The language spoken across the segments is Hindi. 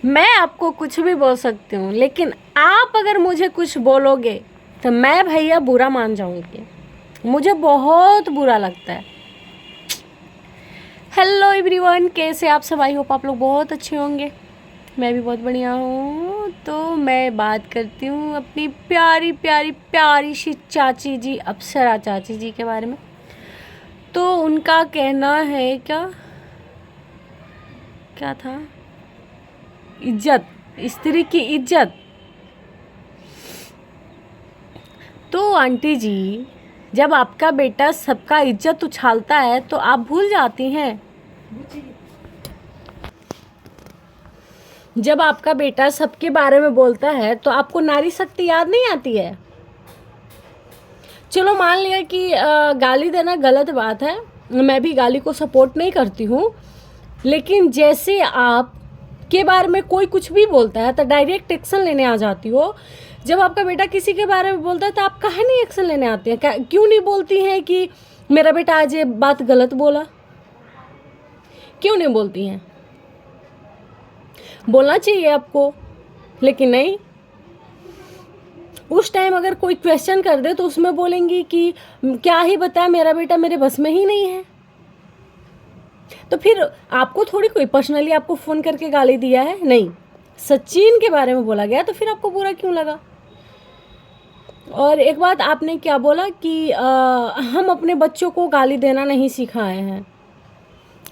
मैं आपको कुछ भी बोल सकती हूँ, लेकिन आप अगर मुझे कुछ बोलोगे तो मैं भैया बुरा मान जाऊँगी। मुझे बहुत बुरा लगता है। हेलो एवरीवन, कैसे आप सब? आई होप आप लोग बहुत अच्छे होंगे। मैं भी बहुत बढ़िया हूँ। तो मैं बात करती हूँ अपनी प्यारी प्यारी प्यारी सी चाची जी, अप्सरा चाची जी के बारे में। तो उनका कहना है क्या क्या था, इज्जत, स्त्री की इज्जत। तो आंटी जी, जब आपका बेटा सबका इज्जत उछालता है तो आप भूल जाती हैं। जब आपका बेटा सबके बारे में बोलता है तो आपको नारी शक्ति याद नहीं आती है। चलो मान लिया कि गाली देना गलत बात है, मैं भी गाली को सपोर्ट नहीं करती हूँ, लेकिन जैसे आप के बारे में कोई कुछ भी बोलता है तो डायरेक्ट एक्शन लेने आ जाती हो। जब आपका बेटा किसी के बारे में बोलता है तो आप काहे नहीं एक्शन लेने आती हैं? क्यों नहीं बोलती हैं कि मेरा बेटा आज ये बात गलत बोला? क्यों नहीं बोलती हैं? बोलना चाहिए आपको, लेकिन नहीं। उस टाइम अगर कोई क्वेश्चन कर दे तो उसमें बोलेंगी कि क्या ही बताया, मेरा बेटा मेरे बस में ही नहीं है। तो फिर आपको थोड़ी कोई पर्सनली आपको फ़ोन करके गाली दिया है, नहीं, सचिन के बारे में बोला गया, तो फिर आपको बुरा क्यों लगा? और एक बात आपने क्या बोला कि हम अपने बच्चों को गाली देना नहीं सिखाए हैं।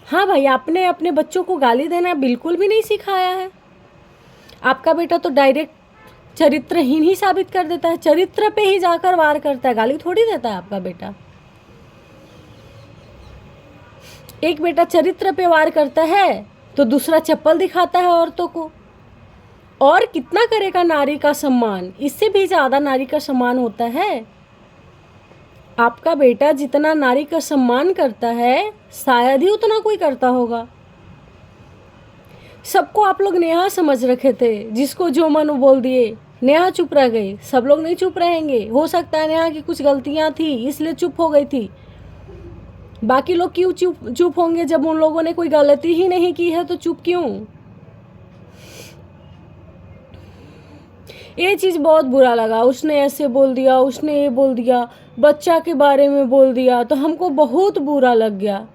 हाँ भाई, आपने अपने बच्चों को गाली देना बिल्कुल भी नहीं सिखाया है। आपका बेटा तो डायरेक्ट चरित्रहीन ही साबित कर देता है, चरित्र पे ही जाकर वार करता है, गाली थोड़ी देता है आपका बेटा। एक बेटा चरित्र पे वार करता है तो दूसरा चप्पल दिखाता है औरतों को। और कितना करेगा नारी का सम्मान? इससे भी ज़्यादा नारी का सम्मान होता है। आपका बेटा जितना नारी का सम्मान करता है, शायद ही उतना कोई करता होगा। सबको आप लोग नेहा समझ रखे थे, जिसको जो मन वो बोल दिए, नेहा चुप रह गई। सब लोग नहीं चुप रहेंगे, हो सकता है नेहा की कुछ गलतियां थी इसलिए चुप हो गई थी। बाकी लोग क्यों चुप होंगे? जब उन लोगों ने कोई गलती ही नहीं की है तो चुप क्यों? ये चीज़ बहुत बुरा लगा। उसने ऐसे बोल दिया, उसने ये बोल दिया, बच्चा के बारे में बोल दिया, तो हमको बहुत बुरा लग गया।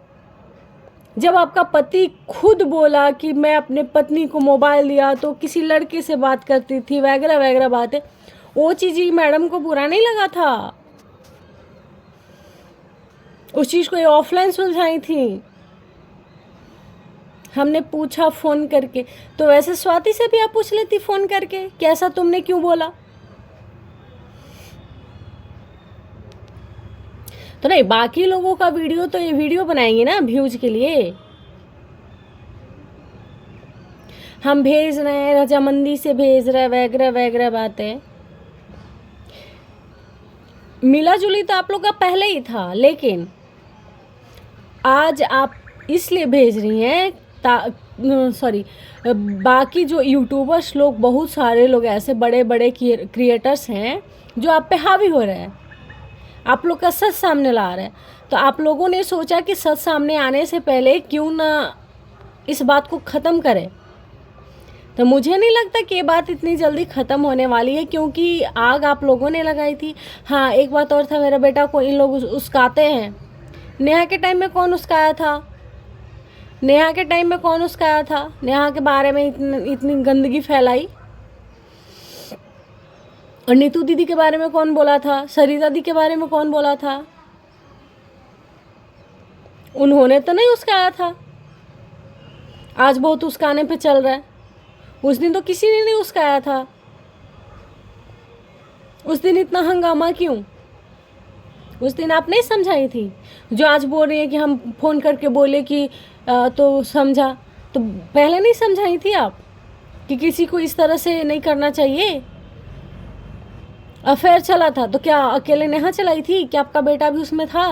जब आपका पति खुद बोला कि मैं अपने पत्नी को मोबाइल दिया तो किसी लड़के से बात करती थी, वगैरह वगैरह बातें, वो चीज़ ही मैडम को बुरा नहीं लगा था। उस चीज़ को ये ऑफलाइन सुलझाई थी। हमने पूछा फ़ोन करके, तो वैसे स्वाति से भी आप पूछ लेती फ़ोन करके कि ऐसा तुमने क्यों बोला। तो नहीं, बाकी लोगों का वीडियो तो ये वीडियो बनाएंगे ना व्यूज के लिए। हम भेज रहे हैं, रजामंदी से भेज रहे हैं, वगैरह वगैरह बातें। मिला जुली तो आप लोग का पहले ही था, लेकिन आज आप इसलिए भेज रही हैं सॉरी, बाकी जो यूट्यूबर्स लोग, बहुत सारे लोग ऐसे बड़े बड़े क्रिएटर्स हैं जो आप पे हावी हो रहे हैं, आप लोग का सच सामने ला रहे हैं। तो आप लोगों ने सोचा कि सच सामने आने से पहले क्यों ना इस बात को ख़त्म करें। तो मुझे नहीं लगता कि ये बात इतनी जल्दी ख़त्म होने वाली है, क्योंकि आग आप लोगों ने लगाई थी। हाँ, एक बात और था, मेरा बेटा को इन लोग उस्काते हैं। नेहा के टाइम में कौन उस्काया था? नेहा के टाइम में कौन उस्काया था? नेहा के बारे में इतनी गंदगी फैलाई। और नीतू दीदी के बारे में कौन बोला था? सरिता दी के बारे में कौन बोला था? उन्होंने तो नहीं उस्काया था। आज बहुत उस्काने पे चल रहा है। उस दिन तो किसी ने नहीं उस्काया था। उस दिन इतना हंगामा क्यों? उस दिन आप नहीं समझाई थी। जो आज बोल रही है कि हम फ़ोन करके बोले कि तो समझा, तो पहले नहीं समझाई थी आप कि किसी को इस तरह से नहीं करना चाहिए? अफेयर चला था तो क्या अकेले नेहा चलाई थी? क्या आपका बेटा भी उसमें था?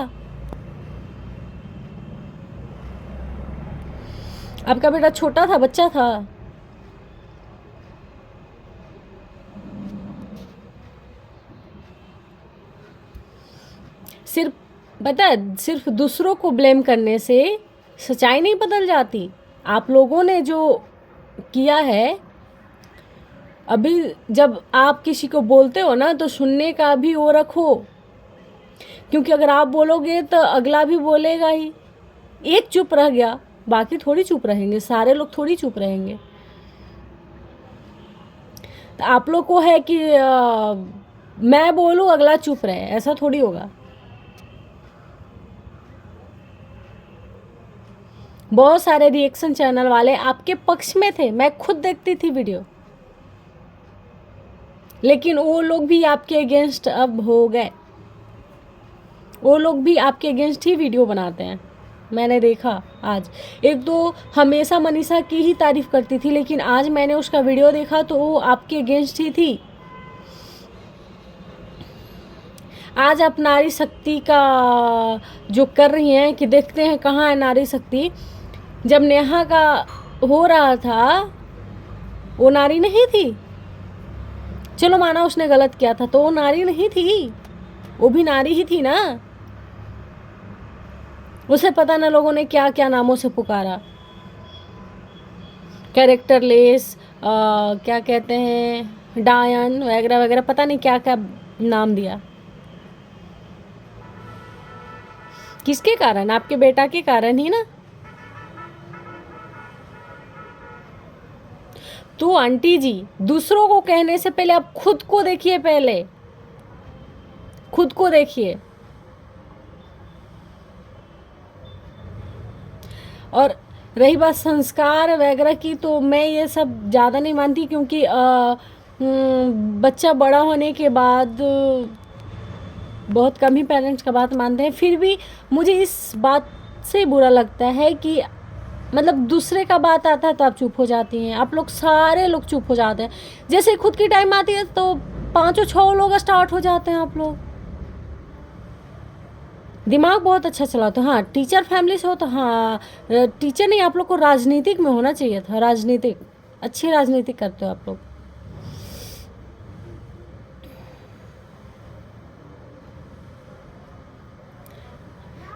आपका बेटा छोटा था, बच्चा था। सिर्फ पता है, सिर्फ दूसरों को ब्लेम करने से सच्चाई नहीं बदल जाती। आप लोगों ने जो किया है अभी जब आप किसी को बोलते हो ना तो सुनने का भी वो रखो, क्योंकि अगर आप बोलोगे तो अगला भी बोलेगा ही। एक चुप रह गया, बाकी थोड़ी चुप रहेंगे, सारे लोग थोड़ी चुप रहेंगे। तो आप लोग को है कि मैं बोलूँ अगला चुप रहे, ऐसा थोड़ी होगा। बहुत सारे रिएक्शन चैनल वाले आपके पक्ष में थे, मैं खुद देखती थी वीडियो, लेकिन वो लोग भी आपके अगेंस्ट अब हो गए। वो लोग भी आपके अगेंस्ट ही वीडियो बनाते हैं, मैंने देखा। आज एक तो हमेशा मनीषा की ही तारीफ करती थी, लेकिन आज मैंने उसका वीडियो देखा तो वो आपके अगेंस्ट ही थी। आज आप नारी शक्ति का जो कर रही हैं कि देखते हैं कहाँ है नारी शक्ति। जब नेहा का हो रहा था वो नारी नहीं थी, चलो माना उसने गलत किया था, तो वो नारी नहीं थी, वो भी नारी ही थी ना। उसे पता ना लोगों ने क्या क्या नामों से पुकारा, कैरेक्टरलेस, क्या कहते हैं, डायन वगैरह वगैरह, पता नहीं क्या क्या नाम दिया। किसके कारण? आपके बेटा के कारण ही ना। तो आंटी जी, दूसरों को कहने से पहले आप खुद को देखिए, पहले खुद को देखिए। और रही बात संस्कार वगैरह की, तो मैं ये सब ज़्यादा नहीं मानती, क्योंकि बच्चा बड़ा होने के बाद बहुत कम ही पेरेंट्स का बात मानते हैं। फिर भी मुझे इस बात से बुरा लगता है कि मतलब दूसरे का बात आता है तो आप चुप हो जाती हैं। आप लोग सारे लोग चुप हो जाते हैं, जैसे खुद की टाइम आती है तो 5-6 लोग स्टार्ट हो जाते हैं। आप लोग दिमाग बहुत अच्छा चलाते हो। हाँ, टीचर फैमिली से हो तो हाँ, टीचर नहीं, आप लोग को राजनीतिक में होना चाहिए था। राजनीतिक, अच्छी राजनीति करते हो आप लोग।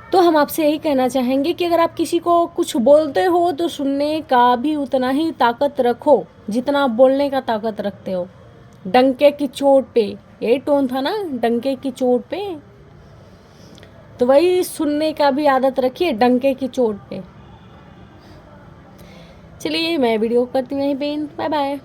तो हम आपसे यही कहना चाहेंगे कि अगर आप किसी को कुछ बोलते हो तो सुनने का भी उतना ही ताकत रखो जितना आप बोलने का ताकत रखते हो। डंके की चोट पे, यही टोन था ना, डंके की चोट पे, तो वही सुनने का भी आदत रखिए, डंके की चोट पे। चलिए मैं वीडियो करती हूँ यहीं पे। Bye bye.